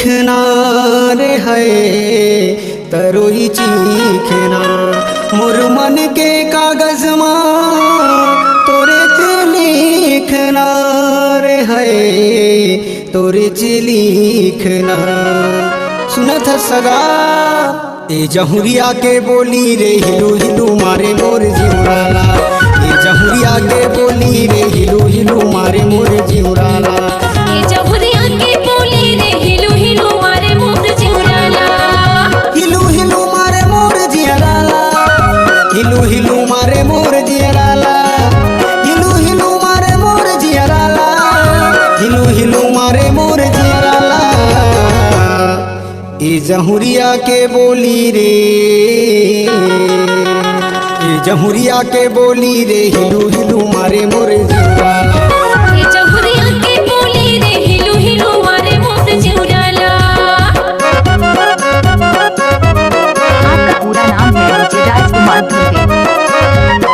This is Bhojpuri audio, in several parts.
चीखना रे है तरोई चीखना मोर मन के कागज माँ तोरे लिखना रे है तोरे लिखना सुनत सगा ए जहुरिया के बोली रे हिलू हिलू मारे मोर जिउराला ए जहुरिया के बोली रे हिलू हिलू मारे मोर जिउराला ए जहुरिया के बोली रे हिलू हिलू मारे मोर जिउराला हिलू हिलू मारे मोर जिउराला हिलू हिलू मारे मोर जिउराला हिलू हिलू मारे मोर जिउराला हिलू हिलू मारे मोर जिउराला ए जहुरिया के बोली रे ए जहुरिया के बोली रे हिलू हिलू मारे मोर जिउराला ए जहुरिया के बोली रे हिलू हिलू मारे मोर जिउराला। आपका पूरा नाम है DJ Rajkumar Dhurve.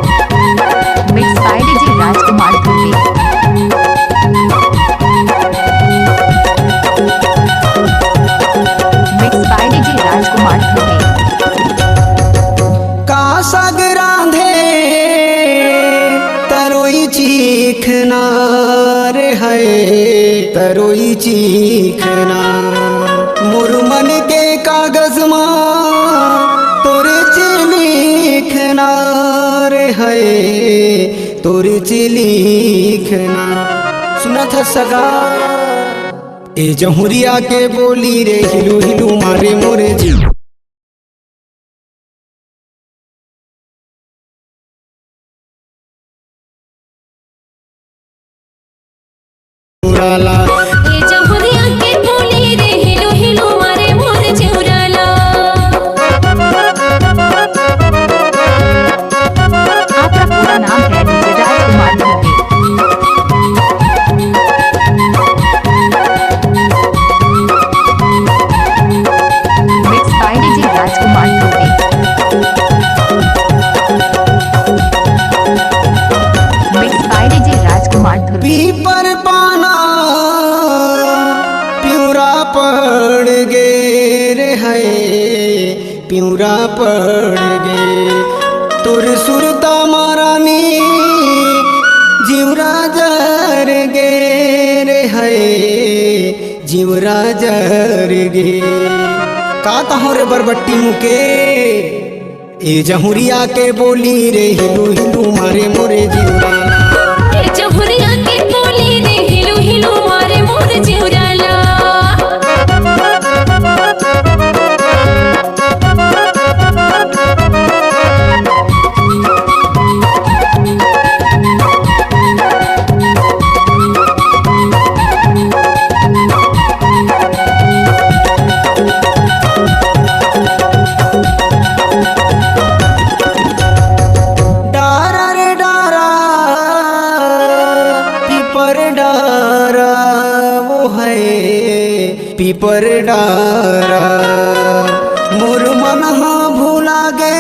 Mix by DJ Rajkumar Dhurve. Mix by DJ Rajkumar Dhurve. का सग रांधे तरोई चीखना रे है तरोई चीखना मोर मन के कागज माँ तोरे लिखना रे है तोरे लिखना सुनत सगा ए जहुरिया के बोली रे हिलू हिलू मारे मोरे जी ए जहुरिया के बोली रे हिलू हिलू मारे मोर जिउराला। आपका पूरा नाम है DJ Rajkumar Dhurve. Mix by DJ Rajkumar Dhurve. Mix by DJ Rajkumar Dhurve. पीपर पाना प्यूरा पड़ गे रे है प्यूरा पड़ गे तुर सुरता मारानी जीवरा जर गे रे है जीवरा जर गे का कहो रे बरबट्टी मुके ए जहुरिया के बोली रे हिलू हिलू मारे मोरे जीवराला ए जहुरिया के बोली रे हिलू हिलू मारे मोर जिउराला। डारा रे डारा पीपर डारा वो है पीपर डारा मोर मन भूला गे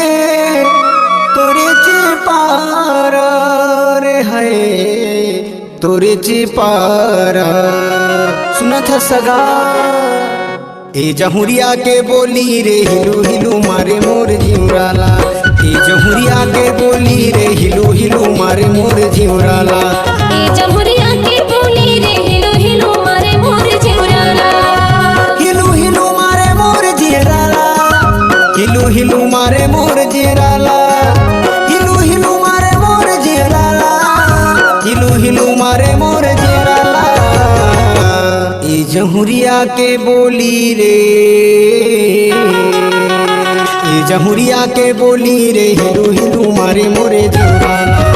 तोरे चिपारा रे है तोरे चिपारा सुनत सगा ए जहुरिया के बोली रे हिलू हिलू मारे मोर जिउराला ए जहुरिया के बोली रे हिलू हिलू मारे मोर जिउराला ए जहुरिया के बोली रे हिलू हिलू मारे मोर जिउराला। हिलू हिलू मारे मोर जिउराला हिलू हिलू मारे मोर जिउराला हिलू हिलू मारे मोर जिउराला हिलू हिलू मारे मोर जिउराला ए जहुरिया के बोली रे ए जहुरिया के बोली रे हिलू हिलू मारे मोरे जिउराला।